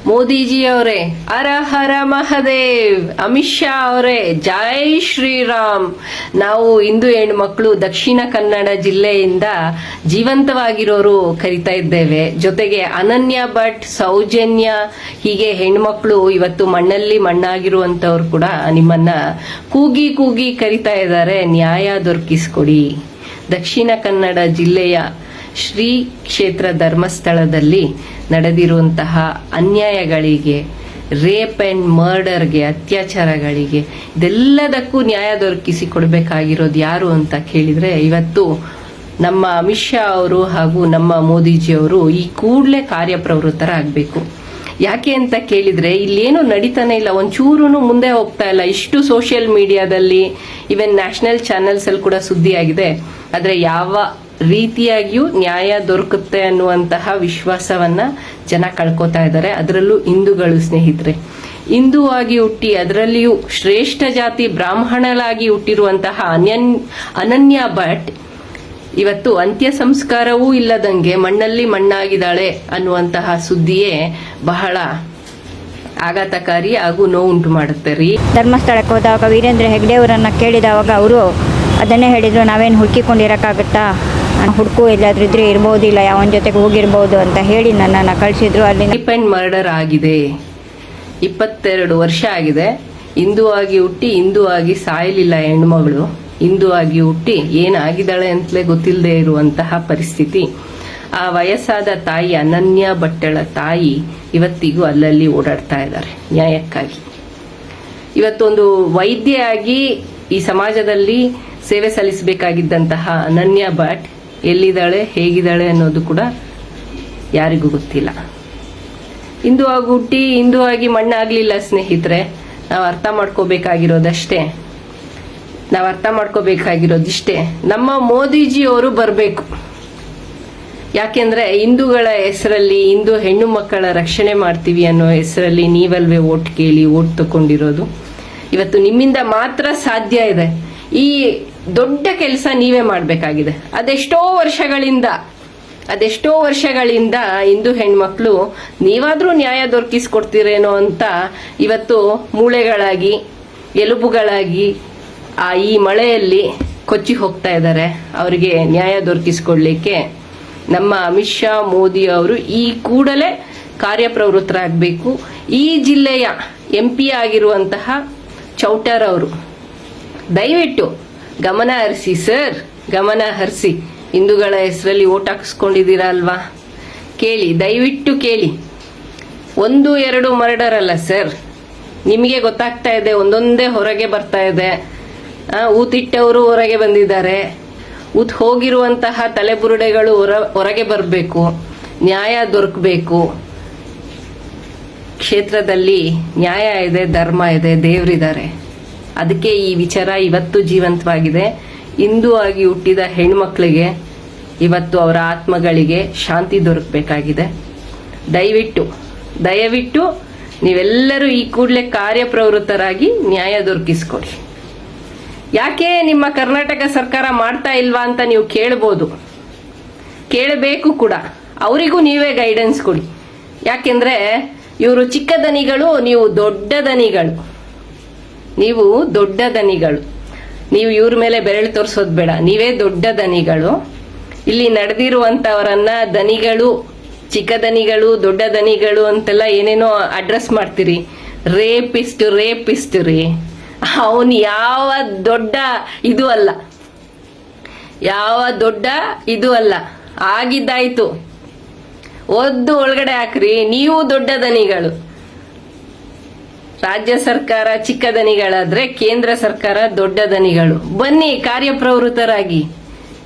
ಮೋದಿಜಿ ಅವರೇ ಹರ ಹರ ಮಹದೇವ್, ಅಮಿತ್ ಶಾ ಅವರೇ ಜೈ ಶ್ರೀರಾಮ್. ನಾವು ಹಿಂದೂ ಹೆಣ್ಮಕ್ಳು ದಕ್ಷಿಣ ಕನ್ನಡ ಜಿಲ್ಲೆಯಿಂದ ಜೀವಂತವಾಗಿರೋರು ಕರಿತಾ ಇದ್ದೇವೆ. ಜೊತೆಗೆ ಅನನ್ಯ ಭಟ್, ಸೌಜನ್ಯ, ಹೀಗೆ ಹೆಣ್ಮಕ್ಳು ಇವತ್ತು ಮಣ್ಣಲ್ಲಿ ಮಣ್ಣಾಗಿರುವಂತವ್ರು ಕೂಡ ನಿಮ್ಮನ್ನ ಕೂಗಿ ಕೂಗಿ ಕರಿತಾ ಇದ್ದಾರೆ, ನ್ಯಾಯ ದೊರಕಿಸ್ಕೊಡಿ. ದಕ್ಷಿಣ ಕನ್ನಡ ಜಿಲ್ಲೆಯ ಶ್ರೀ ಕ್ಷೇತ್ರ ಧರ್ಮಸ್ಥಳದಲ್ಲಿ ನಡೆದಿರುವಂತಹ ಅನ್ಯಾಯಗಳಿಗೆ, ರೇಪ್ ಅಂಡ್ ಮರ್ಡರ್ಗೆ, ಅತ್ಯಾಚಾರಗಳಿಗೆ, ಇದೆಲ್ಲದಕ್ಕೂ ನ್ಯಾಯ ದೊರಕಿಸಿ ಕೊಡಬೇಕಾಗಿರೋದು ಯಾರು ಅಂತ ಕೇಳಿದ್ರೆ ಇವತ್ತು ನಮ್ಮ ಅಮಿತ್ ಶಾ ಅವರು ಹಾಗೂ ನಮ್ಮ ಮೋದಿಜಿಯವರು ಈ ಕೂಡಲೇ ಕಾರ್ಯಪ್ರವೃತ್ತರಾಗಬೇಕು. ಯಾಕೆ ಅಂತ ಕೇಳಿದ್ರೆ ಇಲ್ಲೇನು ನಡೀತಾನೆ ಇಲ್ಲ, ಒಂಚೂರು ಮುಂದೆ ಹೋಗ್ತಾ ಇಲ್ಲ. ಇಷ್ಟು ಸೋಷಿಯಲ್ ಮೀಡಿಯಾದಲ್ಲಿ, ಈವನ್ ನ್ಯಾಷನಲ್ ಚಾನೆಲ್ಸ್ ಅಲ್ಲಿ ಕೂಡ ಸುದ್ದಿ ಆಗಿದೆ. ಆದ್ರೆ ಯಾವ ರೀತಿಯಾಗಿಯೂ ನ್ಯಾಯ ದೊರಕುತ್ತೆ ಅನ್ನುವಂತಹ ವಿಶ್ವಾಸವನ್ನ ಜನ ಕಳ್ಕೊತಾ ಇದ್ದಾರೆ. ಅದರಲ್ಲೂ ಹಿಂದೂಗಳು ಸ್ನೇಹಿತರೆ, ಹಿಂದೂ ಆಗಿ ಹುಟ್ಟಿ ಅದರಲ್ಲಿಯೂ ಶ್ರೇಷ್ಠ ಜಾತಿ ಬ್ರಾಹ್ಮಣಲಾಗಿ ಹುಟ್ಟಿರುವಂತಹ ಅನನ್ಯ ಭಟ್ ಇವತ್ತು ಅಂತ್ಯ ಸಂಸ್ಕಾರವೂ ಇಲ್ಲದಂಗೆ ಮಣ್ಣಲ್ಲಿ ಮಣ್ಣಾಗಿದ್ದಾಳೆ ಅನ್ನುವಂತಹ ಸುದ್ದಿಯೇ ಬಹಳ ಆಘಾತಕಾರಿ ಹಾಗೂ ನೋವುಂಟು ಮಾಡುತ್ತೆ ರೀ. ಧರ್ಮಸ್ಥಳಕ್ಕೆ ಹೋದಾಗ ವೀರೇಂದ್ರ ಹೆಗ್ಡೆ ಅವರನ್ನ ಕೇಳಿದವಾಗ ಅವರು ಅದನ್ನೇ ಹೇಳಿದ್ರು, ನಾವೇನು ಹುಡುಕಿಕೊಂಡಿರೋಕ್ಕಾಗುತ್ತಾ, ಹುಡುಕು ಎಲ್ಲಾದ್ರೂ ಇದ್ರೆ ಇರ್ಬೋದಿಲ್ಲ, ಯಾವನ ಜೊತೆಗೆ ಹೋಗಿರ್ಬೋದು ಅಂತ ಹೇಳಿ ನನ್ನನ್ನು ಕಳಿಸಿದ್ರು. ಅಲ್ಲಿ ರೇಪ್ ಅಂಡ್ ಮರ್ಡರ್ ಆಗಿದೆ, 22 ವರ್ಷ ಆಗಿದೆ. ಹಿಂದೂ ಆಗಿ ಹುಟ್ಟಿ ಹಿಂದೂ ಆಗಿ ಸಾಯಲಿಲ್ಲ ಹೆಣ್ಮಗಳು, ಹಿಂದೂ ಆಗಿ ಹುಟ್ಟಿ ಏನಾಗಿದ್ದಾಳೆ ಅಂತಲೇ ಗೊತ್ತಿಲ್ಲದೆ ಇರುವಂತಹ ಪರಿಸ್ಥಿತಿ. ಆ ವಯಸ್ಸಾದ ತಾಯಿ ಅನನ್ಯ ಭಟ್ಟಳ ತಾಯಿ ಇವತ್ತಿಗೂ ಅಲ್ಲಲ್ಲಿ ಓಡಾಡ್ತಾ ಇದ್ದಾರೆ ನ್ಯಾಯಕ್ಕಾಗಿ. ಇವತ್ತೊಂದು ವೈದ್ಯ ಆಗಿ ಈ ಸಮಾಜದಲ್ಲಿ ಸೇವೆ ಸಲ್ಲಿಸಬೇಕಾಗಿದ್ದಂತಹ ಅನನ್ಯ ಭಟ್ ಎಲ್ಲಿದ್ದಾಳೆ, ಹೇಗಿದ್ದಾಳೆ ಅನ್ನೋದು ಕೂಡ ಯಾರಿಗೂ ಗೊತ್ತಿಲ್ಲ. ಹಿಂದೂ ಆಗಿ ಹುಟ್ಟಿ ಹಿಂದೂ ಆಗಿ ಮಣ್ಣಾಗ್ಲಿಲ್ಲ ಸ್ನೇಹಿತರೆ. ನಾವು ಅರ್ಥ ಮಾಡ್ಕೋಬೇಕಾಗಿರೋದಿಷ್ಟೇ, ನಮ್ಮ ಮೋದಿಜಿ ಅವರು ಬರಬೇಕು. ಯಾಕೆಂದ್ರೆ ಹಿಂದೂಗಳ ಹೆಸರಲ್ಲಿ, ಹಿಂದೂ ಹೆಣ್ಣು ಮಕ್ಕಳ ರಕ್ಷಣೆ ಮಾಡ್ತೀವಿ ಅನ್ನೋ ಹೆಸರಲ್ಲಿ ನೀವಲ್ವೇ ಓಟ್ ಕೇಳಿ ಓಟ್ ತಕೊಂಡಿರೋದು. ಇವತ್ತು ನಿಮ್ಮಿಂದ ಮಾತ್ರ ಸಾಧ್ಯ ಇದೆ. ಈ ದೊಡ್ಡ ಕೆಲಸ ನೀವೇ ಮಾಡಬೇಕಾಗಿದೆ. ಅದೆಷ್ಟೋ ವರ್ಷಗಳಿಂದ ಹಿಂದೂ ಹೆಣ್ಮಕ್ಳು ನೀವಾದ್ರೂ ನ್ಯಾಯ ದೊರಕಿಸ್ಕೊಡ್ತೀರೇನೋ ಅಂತ ಇವತ್ತು ಮೂಳೆಗಳಾಗಿ, ಎಲುಬುಗಳಾಗಿ ಈ ಮಳೆಯಲ್ಲಿ ಕೊಚ್ಚಿ ಹೋಗ್ತಾ ಇದ್ದಾರೆ. ಅವರಿಗೆ ನ್ಯಾಯ ದೊರಕಿಸ್ಕೊಡ್ಲಿಕ್ಕೆ ನಮ್ಮ ಅಮಿತ್ ಶಾ, ಮೋದಿ ಅವರು ಈ ಕೂಡಲೇ ಕಾರ್ಯಪ್ರವೃತ್ತರಾಗಬೇಕು. ಈ ಜಿಲ್ಲೆಯ MP ಆಗಿರುವಂತಹ ಚೌಟರ್ ಅವರು ದಯವಿಟ್ಟು ಗಮನ ಹರಿಸಿ ಸರ್, ಗಮನ ಹರಿಸಿ. ಹಿಂದೂಗಳ ಹೆಸರಲ್ಲಿ ಓಟ್ ಹಾಕಿಸ್ಕೊಂಡಿದ್ದೀರಾ ಅಲ್ವಾ, ಕೇಳಿ, ದಯವಿಟ್ಟು ಕೇಳಿ. 1-2 ಮರ್ಡರ್ ಅಲ್ಲ ಸರ್, ನಿಮಗೆ ಗೊತ್ತಾಗ್ತಾ ಇದೆ, ಒಂದೊಂದೇ ಹೊರಗೆ ಬರ್ತಾ ಇದೆ. ಊತಿಟ್ಟವರು ಹೊರಗೆ ಬಂದಿದ್ದಾರೆ, ಹೋಗಿರುವಂತಹ ತಲೆಬುರುಡೆಗಳು ಹೊರಗೆ ಬರಬೇಕು, ನ್ಯಾಯ ದೊರಕಬೇಕು. ಕ್ಷೇತ್ರದಲ್ಲಿ ನ್ಯಾಯ ಇದೆ, ಧರ್ಮ ಇದೆ, ದೇವರಿದ್ದಾರೆ. ಅದಕ್ಕೆ ಈ ವಿಚಾರ ಇವತ್ತು ಜೀವಂತವಾಗಿದೆ. ಹಿಂದೂ ಆಗಿ ಹುಟ್ಟಿದ ಹೆಣ್ಮಕ್ಳಿಗೆ ಇವತ್ತು ಅವರ ಆತ್ಮಗಳಿಗೆ ಶಾಂತಿ ದೊರಕಬೇಕಾಗಿದೆ. ದಯವಿಟ್ಟು ನೀವೆಲ್ಲರೂ ಈ ಕೂಡಲೇ ಕಾರ್ಯಪ್ರವೃತ್ತರಾಗಿ ನ್ಯಾಯ ದೊರಕಿಸ್ಕೊಡಿ. ಯಾಕೆ ನಿಮ್ಮ ಕರ್ನಾಟಕ ಸರ್ಕಾರ ಮಾಡ್ತಾ ಇಲ್ವಾ ಅಂತ ನೀವು ಕೇಳಬಹುದು, ಕೇಳಬೇಕು ಕೂಡ. ಅವರಿಗೂ ನೀವೇ ಗೈಡೆನ್ಸ್ ಕೊಡಿ. ಯಾಕೆಂದ್ರೆ ಇವರು ಚಿಕ್ಕ ದನಿಗಳು, ನೀವು ದೊಡ್ಡ ದನಿಗಳು. ನೀವು ಇವ್ರ ಮೇಲೆ ಬೆರಳು ತೋರಿಸೋದು ಬೇಡ, ನೀವೇ ದೊಡ್ಡ ದನಿಗಳು. ಇಲ್ಲಿ ನಡೆದಿರುವಂತವರನ್ನ ದನಿಗಳು, ಚಿಕ್ಕ ದನಿಗಳು, ದೊಡ್ಡ ದನಿಗಳು ಅಂತೆಲ್ಲ ಏನೇನೋ ಅಡ್ರೆಸ್ ಮಾಡ್ತೀರಿ. ರೇಪಿಸ್ಟ್ ರೀ, ಅವನು ಯಾವ ದೊಡ್ಡ ಇದು ಅಲ್ಲ, ಆಗಿದ್ದಾಯ್ತು. ಒಳಗಡೆ ಹಾಕ್ರಿ. ನೀವು ದೊಡ್ಡ ದನಿಗಳು. ರಾಜ್ಯ ಸರ್ಕಾರ ಚಿಕ್ಕ ದನಿಗಳಾದ್ರೆ ಕೇಂದ್ರ ಸರ್ಕಾರ ದೊಡ್ಡ ದನಿಗಳು. ಬನ್ನಿ ಕಾರ್ಯಪ್ರವೃತ್ತರಾಗಿ.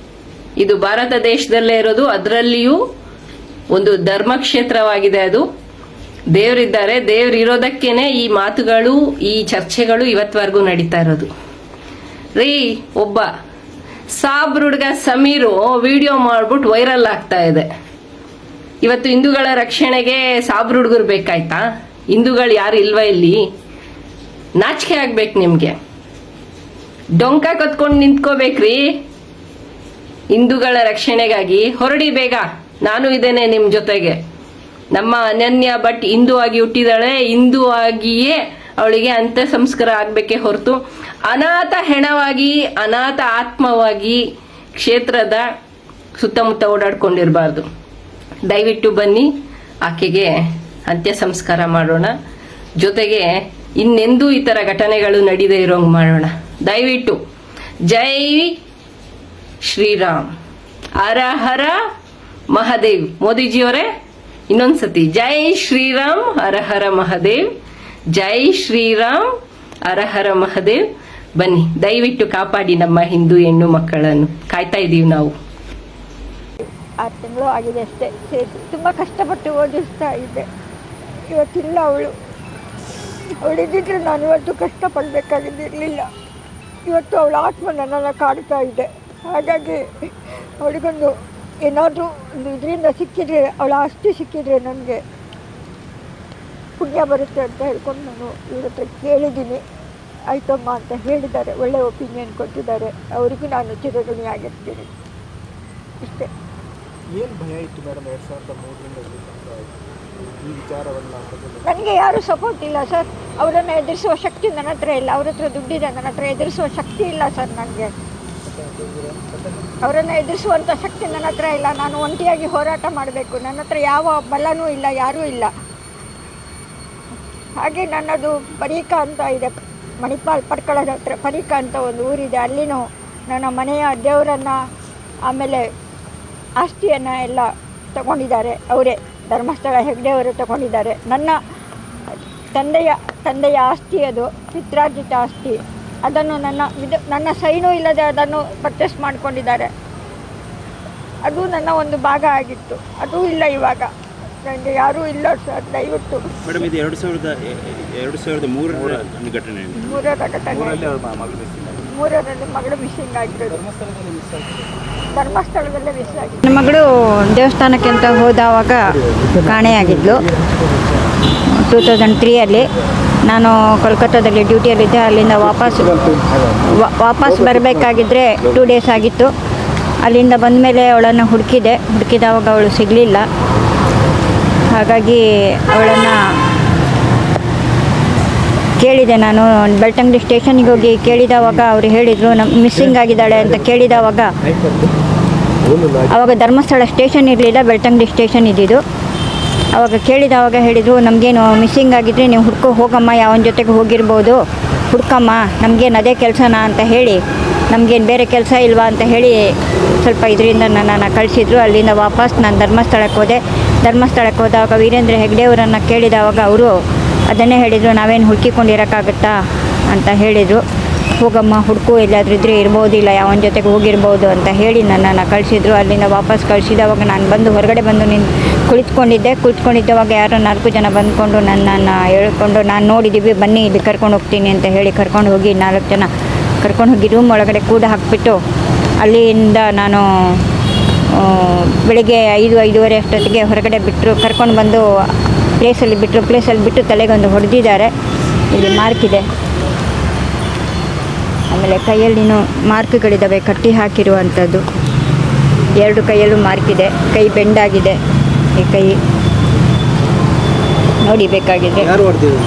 ಇದು ಭಾರತ ದೇಶದಲ್ಲೇ ಇರೋದು, ಅದರಲ್ಲಿಯೂ ಒಂದು ಧರ್ಮಕ್ಷೇತ್ರವಾಗಿದೆ. ಅದು ದೇವರಿದ್ದಾರೆ, ದೇವರಿರೋದಕ್ಕೇನೆ ಈ ಮಾತುಗಳು, ಈ ಚರ್ಚೆಗಳು ಇವತ್ತವರೆಗೂ ನಡೀತಾ ಇರೋದು ರೀ. ಒಬ್ಬ ಸಾಬ್ರ ಹುಡುಗ ಸಮೀರು ವಿಡಿಯೋ ಮಾಡ್ಬಿಟ್ಟು ವೈರಲ್ ಆಗ್ತಾ ಇದೆ. ಇವತ್ತು ಹಿಂದೂಗಳ ರಕ್ಷಣೆಗೆ ಸಾಬ್ರ ಹುಡುಗರು ಬೇಕಾಯ್ತಾ? ಹಿಂದೂಗಳು ಯಾರು ಇಲ್ವಾ ಇಲ್ಲಿ? ನಾಚಿಕೆ ಆಗ್ಬೇಕು ನಿಮ್ಗೆ. ಡೊಂಕ ಕತ್ಕೊಂಡು ನಿಂತ್ಕೋಬೇಕ್ರಿ. ಹಿಂದೂಗಳ ರಕ್ಷಣೆಗಾಗಿ ಹೊರಡಿ ಬೇಗ. ನಾನು ಇದ್ದೇನೆ ನಿಮ್ ಜೊತೆಗೆ. ನಮ್ಮ ಅನನ್ಯ ಭಟ್ ಹಿಂದೂ ಆಗಿ ಹುಟ್ಟಿದಾಳೆ, ಹಿಂದೂ ಆಗಿಯೇ ಅವಳಿಗೆ ಅಂತ್ಯ ಸಂಸ್ಕಾರ ಆಗ್ಬೇಕೇ ಹೊರತು ಅನಾಥ ಹೆಣವಾಗಿ, ಅನಾಥ ಆತ್ಮವಾಗಿ ಕ್ಷೇತ್ರದ ಸುತ್ತಮುತ್ತ ಓಡಾಡ್ಕೊಂಡಿರಬಾರ್ದು. ದಯವಿಟ್ಟು ಬನ್ನಿ, ಆಕೆಗೆ ಅಂತ್ಯ ಸಂಸ್ಕಾರ ಮಾಡೋಣ. ಜೊತೆಗೆ ಇನ್ನೆಂದೂ ಈ ಥರ ಘಟನೆಗಳು ನಡೀದೇ ಇರೋಂಗೆ ಮಾಡೋಣ. ದಯವಿಟ್ಟು ಜೈ ಶ್ರೀರಾಮ್, ಹರ ಹರ ಮಹಾದೇವ್. ಮೋದಿಜಿಯವರೇ ಇನ್ನೊಂದ್ಸತಿ ಜೈ ಶ್ರೀರಾಮ್, ಹರ ಹರ ಮಹಾದೇವ್. ಜೈ ಶ್ರೀರಾಮ್, ಹರ ಹರ ಮಹಾದೇವ್. ಬನ್ನಿ, ದಯವಿಟ್ಟು ಕಾಪಾಡಿ ನಮ್ಮ ಹಿಂದೂ ಹೆಣ್ಣು ಮಕ್ಕಳನ್ನು. ಕಾಯ್ತಾ ಇದ್ದೀವಿ ನಾವು. 6 ತಿಂಗಳು ಆಗಿದೆ ಅಷ್ಟೇ ಸೇರಿಸಿ. ತುಂಬ ಕಷ್ಟಪಟ್ಟು ಓದಿಸ್ತಾ ಇದ್ದೆ. ಇವತ್ತಿಲ್ಲ ಅವಳಿದ್ದಿದ್ರೆ ನಾನು ಇವತ್ತು ಕಷ್ಟಪಡಬೇಕಾಗಿದ್ದಿರಲಿಲ್ಲ. ಇವತ್ತು ಅವಳ ಆತ್ಮ ನನ್ನನ್ನು ಕಾಡ್ತಾ ಇದೆ. ಹಾಗಾಗಿ ಅವಳಿಗೊಂದು ಏನಾದರೂ ಒಂದು ಇದರಿಂದ ಸಿಕ್ಕಿದ್ರೆ, ಅವಳ ಆಸ್ತಿ ಸಿಕ್ಕಿದ್ರೆ ನನಗೆ ಪುಣ್ಯ ಬರುತ್ತೆ ಅಂತ ಹೇಳ್ಕೊಂಡು ನಾನು ಇವ್ರ ಹತ್ರ ಕೇಳಿದ್ದೀನಿ. ಆಯ್ತಮ್ಮ ಅಂತ ಹೇಳಿದ್ದಾರೆ, ಒಳ್ಳೆ ಒಪಿನಿಯನ್ ಕೊಟ್ಟಿದ್ದಾರೆ. ಅವರಿಗೂ ನಾನು ಚಿರಋಣಿ ಆಗಿರ್ತೀನಿ. ಇಷ್ಟೇ. ಏನು ಭಯ ಇತ್ತು ಮೇಡಮ್ 2003ರಿಂದ ಈ ವಿಚಾರವನ್ನು? ನನಗೆ ಯಾರೂ ಸಪೋರ್ಟ್ ಇಲ್ಲ ಸರ್. ಅವರನ್ನು ಎದುರಿಸುವ ಶಕ್ತಿ ನನ್ನ ಹತ್ರ ಇಲ್ಲ. ಅವ್ರ ಹತ್ರ ದುಡ್ಡಿದೆ, ನನ್ನ ಹತ್ರ ಎದುರಿಸುವ ಶಕ್ತಿ ಇಲ್ಲ ಸರ್. ನನಗೆ ಅವರನ್ನು ಎದುರಿಸುವಂಥ ಶಕ್ತಿ ನನ್ನ ಹತ್ರ ಇಲ್ಲ. ನಾನು ಒಂಟಿಯಾಗಿ ಹೋರಾಟ ಮಾಡಬೇಕು. ನನ್ನ ಹತ್ರ ಯಾವ ಬಲನೂ ಇಲ್ಲ, ಯಾರೂ ಇಲ್ಲ. ಹಾಗೆ ನನ್ನದು ಪರೀಕ ಅಂತ ಇದೆ, ಮಣಿಪಾಲ್ ಪಡ್ಕಳದ ಹತ್ರ ಪರೀಕ ಅಂತ ಒಂದು ಊರಿದೆ. ಅಲ್ಲಿನೂ ನನ್ನ ಮನೆಯ ದೇವರನ್ನು, ಆಮೇಲೆ ಆಸ್ತಿಯನ್ನು ಎಲ್ಲ ತಗೊಂಡಿದ್ದಾರೆ ಅವರೇ. ಧರ್ಮಸ್ಥಳ ಹೆಗ್ಡೆಯವರು ತಗೊಂಡಿದ್ದಾರೆ. ನನ್ನ ತಂದೆಯ ಆಸ್ತಿ, ಅದು ಪಿತ್ರಾರ್ಜಿತ ಆಸ್ತಿ. ಅದನ್ನು ನನ್ನ ಸೈನೂ ಇಲ್ಲದೆ ಅದನ್ನು ಪರ್ಚೇಸ್ ಮಾಡಿಕೊಂಡಿದ್ದಾರೆ. ಅದು ನನ್ನ ಒಂದು ಭಾಗ ಆಗಿತ್ತು. ಅದು ಇಲ್ಲ ಇವಾಗ. ನನಗೆ ಯಾರೂ ಇಲ್ಲ ಸರ್. ದಯವಿಟ್ಟು ಮೇಡಮ್, ಇದು 2003ರ ಘಟನೆ. ಮೂರರಲ್ಲಿ ಮಗಳು ಮಿಸ್ಸಿಂಗ್ ಆಗಿರೋದು. ಧರ್ಮಸ್ಥಳದಲ್ಲೇ ಮಿಸ್ ಆಗಿದೆ. ನನ್ನ ಮಗಳು ದೇವಸ್ಥಾನಕ್ಕೆ ಅಂತ ಹೋದವಾಗ ಕಾಣೆಯಾಗಿದ್ಲು. 2003 ನಾನು ಕೋಲ್ಕತ್ತಾದಲ್ಲಿ ಡ್ಯೂಟಿಯಲ್ಲಿದ್ದೆ. ಅಲ್ಲಿಂದ ವಾಪಸ್ ಬರಬೇಕಾಗಿದ್ದರೆ 2 ಡೇಸ್ ಆಗಿತ್ತು. ಅಲ್ಲಿಂದ ಬಂದ ಮೇಲೆ ಅವಳನ್ನು ಹುಡುಕಿದವಾಗ ಅವಳು ಸಿಗಲಿಲ್ಲ. ಹಾಗಾಗಿ ಅವಳನ್ನು ಕೇಳಿದೆ ನಾನು. ಬೆಳ್ತಂಗಡಿ ಸ್ಟೇಷನ್ಗೆ ಹೋಗಿ ಕೇಳಿದವಾಗ ಅವರು ಹೇಳಿದರು ಮಿಸ್ಸಿಂಗ್ ಆಗಿದ್ದಾಳೆ ಅಂತ. ಕೇಳಿದವಾಗ ಆವಾಗ ಧರ್ಮಸ್ಥಳ ಸ್ಟೇಷನ್ ಇರಲಿಲ್ಲ, ಬೆಳ್ತಂಗಡಿ ಸ್ಟೇಷನ್ ಇದ್ದಿದ್ದು. ಆವಾಗ ಕೇಳಿದವಾಗ ಹೇಳಿದರು, ನಮಗೇನು ಮಿಸ್ಸಿಂಗ್ ಆಗಿದ್ದರೆ ನೀವು ಹೋಗಮ್ಮ, ಯಾವನ ಜೊತೆಗೆ ಹೋಗಿರ್ಬೋದು, ಹುಡ್ಕಮ್ಮ, ನಮಗೇನು ಅದೇ ಕೆಲಸನಾ ಅಂತ ಹೇಳಿ, ನಮಗೇನು ಬೇರೆ ಕೆಲಸ ಇಲ್ವಾ ಅಂತ ಹೇಳಿ ಸ್ವಲ್ಪ ಇದರಿಂದ ನನ್ನನ್ನು ಕಳಿಸಿದ್ರು. ಅಲ್ಲಿಂದ ವಾಪಸ್ ನಾನು ಧರ್ಮಸ್ಥಳಕ್ಕೆ ಹೋದಾಗ ವೀರೇಂದ್ರ ಹೆಗ್ಡೆಯವರನ್ನು ಕೇಳಿದವಾಗ ಅವರು ಅದನ್ನೇ ಹೇಳಿದರು, ನಾವೇನು ಹುಡುಕಿಕೊಂಡಿರೋಕ್ಕಾಗುತ್ತಾ ಅಂತ ಹೇಳಿದರು. ಹೋಗಮ್ಮ, ಹುಡುಕು, ಎಲ್ಲಾದ್ರೂ ಇದ್ದರೆ ಇರ್ಬೋದು, ಇಲ್ಲ ಯಾವನ ಜೊತೆಗೆ ಹೋಗಿರ್ಬೋದು ಅಂತ ಹೇಳಿ ನನ್ನನ್ನು ಕಳಿಸಿದ್ರು. ಅಲ್ಲಿಂದ ವಾಪಸ್ ಕಳಿಸಿದವಾಗ ನಾನು ಹೊರಗಡೆ ಬಂದು ಕುಳಿತುಕೊಂಡಿದ್ದವಾಗ ಯಾರೋ 4 ಜನ ಬಂದ್ಕೊಂಡು ನನ್ನನ್ನು ಹೇಳ್ಕೊಂಡು, ನಾನು ನೋಡಿದ್ದೀವಿ, ಬನ್ನಿ ಇಲ್ಲಿ ಕರ್ಕೊಂಡು ಹೋಗ್ತೀನಿ ಅಂತ ಹೇಳಿ ಕರ್ಕೊಂಡು ಹೋಗಿ 4 ಜನ ಕರ್ಕೊಂಡು ಹೋಗಿ ರೂಮ್ ಒಳಗಡೆ ಕೂಡ ಹಾಕಿಬಿಟ್ಟು ಅಲ್ಲಿಂದ ನಾನು ಬೆಳಿಗ್ಗೆ 5-5:30 ಅಷ್ಟೊತ್ತಿಗೆ ಹೊರಗಡೆ ಕರ್ಕೊಂಡು ಬಂದು ಪ್ಲೇಸಲ್ಲಿ ಬಿಟ್ಟು ತಲೆಗೊಂದು ಹೊಡೆದಿದ್ದಾರೆ. ಇಲ್ಲಿ ಮಾರ್ಕ್ ಇದೆ. ಆಮೇಲೆ ಕೈಯಲ್ಲಿನೂ ಮಾರ್ಕ್ಗಳಿದ್ದಾವೆ, ಕಟ್ಟಿ ಹಾಕಿರುವಂಥದ್ದು. 2 ಕೈಯಲ್ಲೂ ಮಾರ್ಕ್ ಇದೆ. ಕೈ ಬೆಂಡಾಗಿದೆ. ಈ ಕೈ ನೋಡಿ ಬೇಕಾಗಿದೆ. ಯಾರು ಹೊಡೆದಿದ್ರು?